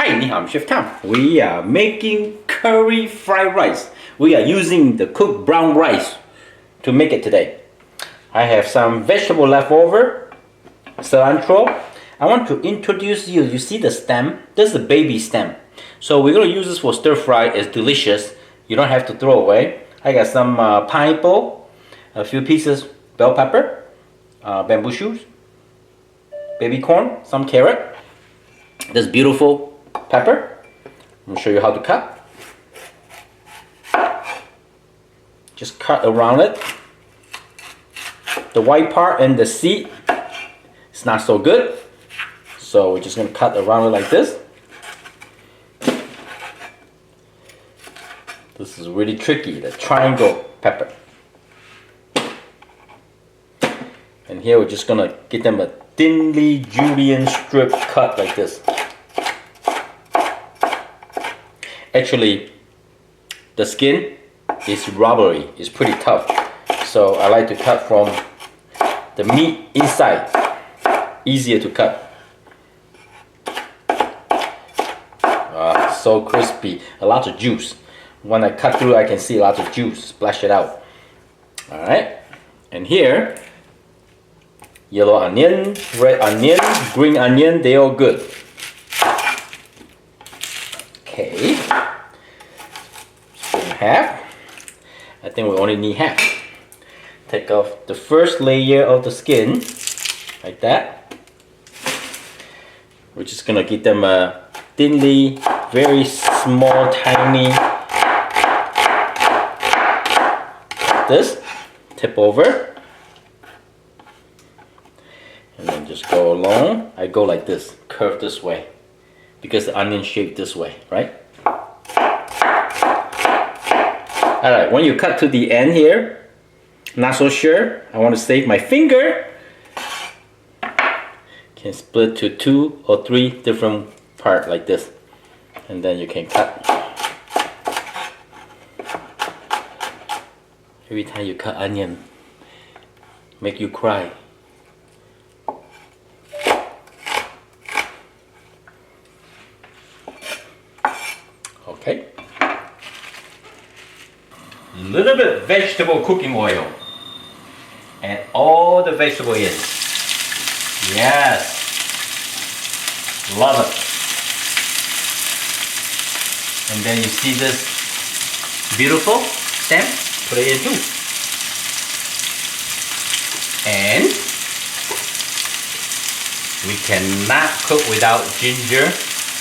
Hi, 你好, I'm Chef Tom. We are making curry fried rice. We are using the cooked brown rice to make it today. I have some vegetable leftover, cilantro. I want to introduce you. You see the stem? This is the baby stem. So we're going to use this for stir fry. It's delicious. You don't have to throw away. I got some pineapple, a few pieces bell pepper, bamboo shoots, baby corn, some carrot. This beautiful pepper. I'm going to show you how to cut. Just cut around it. The white part and the seed, it's not so good. So we're just going to cut around it like this. This is really tricky, the triangle pepper. And here we're just going to get them a thinly julienne strip cut like this. Actually, the skin is rubbery, it's pretty tough. So I like to cut from the meat inside, easier to cut. So crispy, a lot of juice. When I cut through, I can see a lot of juice splash it out. Alright, and here, yellow onion, red onion, green onion, they all good. Okay, split in half. I think we only need half. Take off the first layer of the skin, like that. We're just gonna get them thinly, very small, tiny. Like this, tip over. And then just go along. I go like this, curve this way. Because the onion shaped this way, right? Alright, when you cut to the end here, not so sure, I want to save my finger. Can split to 2 or 3 different parts like this. And then you can cut. Every time you cut onion, make you cry. Okay. Little bit vegetable cooking oil. And all the vegetable in. Yes. Love it. And then you see this beautiful stem, put it in too. And we cannot cook without ginger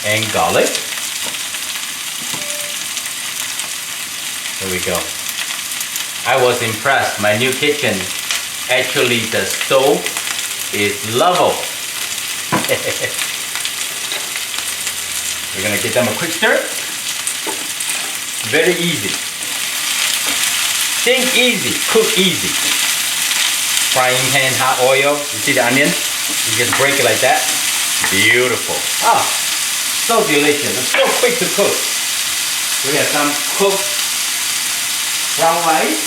and garlic. There we go. I was impressed. My new kitchen, actually the stove is level. We're gonna give them a quick stir. Very easy. Think easy, cook easy. Frying pan, hot oil. You see the onion? You just break it like that. Beautiful. Ah, so delicious. It's so quick to cook. We have some cooked brown rice,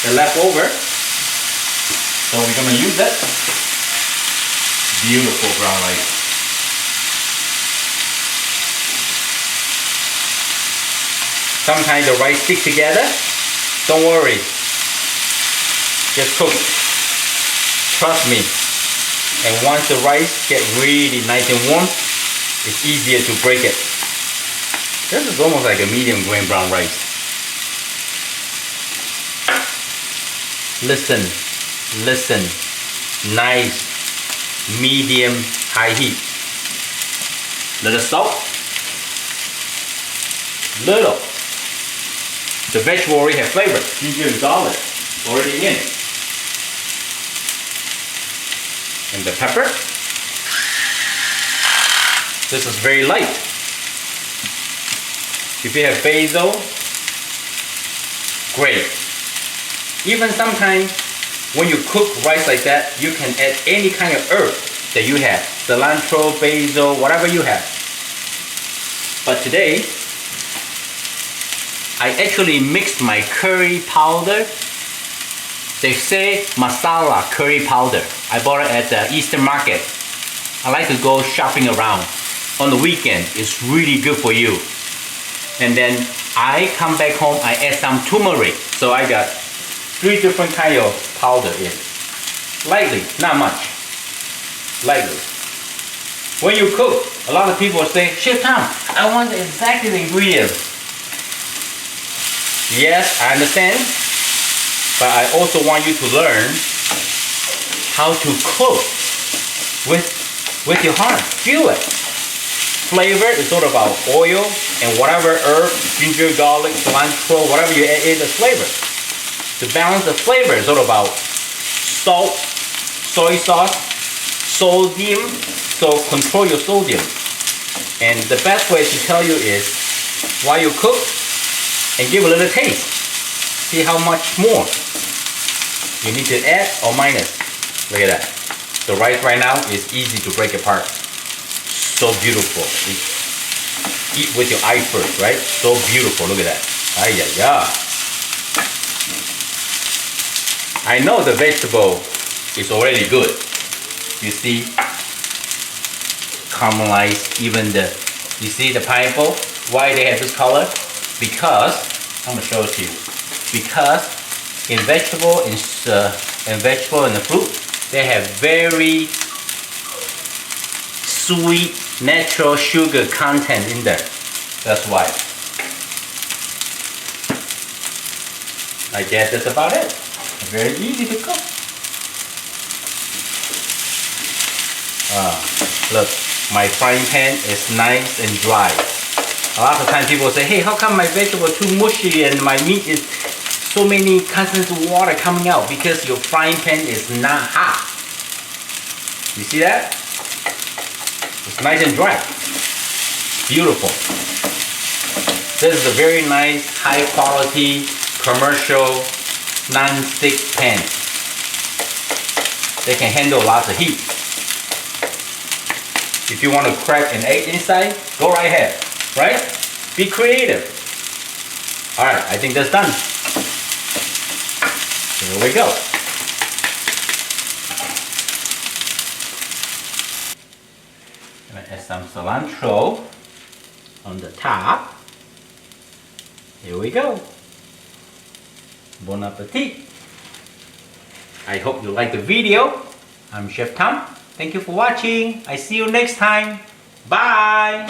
the leftover. So we're gonna use that. Beautiful brown rice. Sometimes the rice stick together. Don't worry. Just cook. Trust me. And once the rice gets really nice and warm, it's easier to break it. This is almost like a medium grain brown rice. Listen, listen. Nice, medium, high heat. Little salt. Little. The vegetable already have flavor. Ginger and garlic already in. And the pepper. This is very light. If you have basil, great. Even sometimes when you cook rice like that, you can add any kind of herb that you have. Cilantro, basil, whatever you have. But today, I actually mixed my curry powder. They say masala curry powder. I bought it at the Eastern Market. I like to go shopping around. on the weekend. It's really good for you. And then I come back home, I add some turmeric. So I got 3 different kind of powder in. Lightly, not much. Lightly. When you cook, a lot of people say, Chef Tom, I want exactly the ingredients. Yes, I understand. But I also want you to learn how to cook with your heart. Feel it. Flavor is all about oil and whatever herb, ginger, garlic, cilantro, whatever you add in the flavor. To balance the flavor is all about salt, soy sauce, sodium, so control your sodium. And the best way to tell you is while you cook and give a little taste. See how much more you need to add or minus. Look at that. The rice right now is easy to break apart. So beautiful. Eat with your eye first, right? So beautiful. Look at that. Ay, ay, ay. I know the vegetable is already good. You see, caramelized. Even you see the pineapple. Why they have this color? Because I'm gonna show it to you. Because in vegetable and the fruit, they have very sweet natural sugar content in there. That's why. I guess that's about it. Very easy to cook. Look, my frying pan is nice and dry. A lot of times people say, hey, how come my vegetable too mushy and my meat is so many constants of water coming out? Because your frying pan is not hot. You see that? It's nice and dry. Beautiful. This is a very nice, high quality, commercial, non-stick pan. They can handle lots of heat. If you want to crack an egg inside, go right ahead. Right? Be creative. Alright, I think that's done. Here we go. Gonna add some cilantro on the top. Here we go. Bon appetit. I hope you like the video. I'm Chef Tom. Thank you for watching. I see you next time. Bye.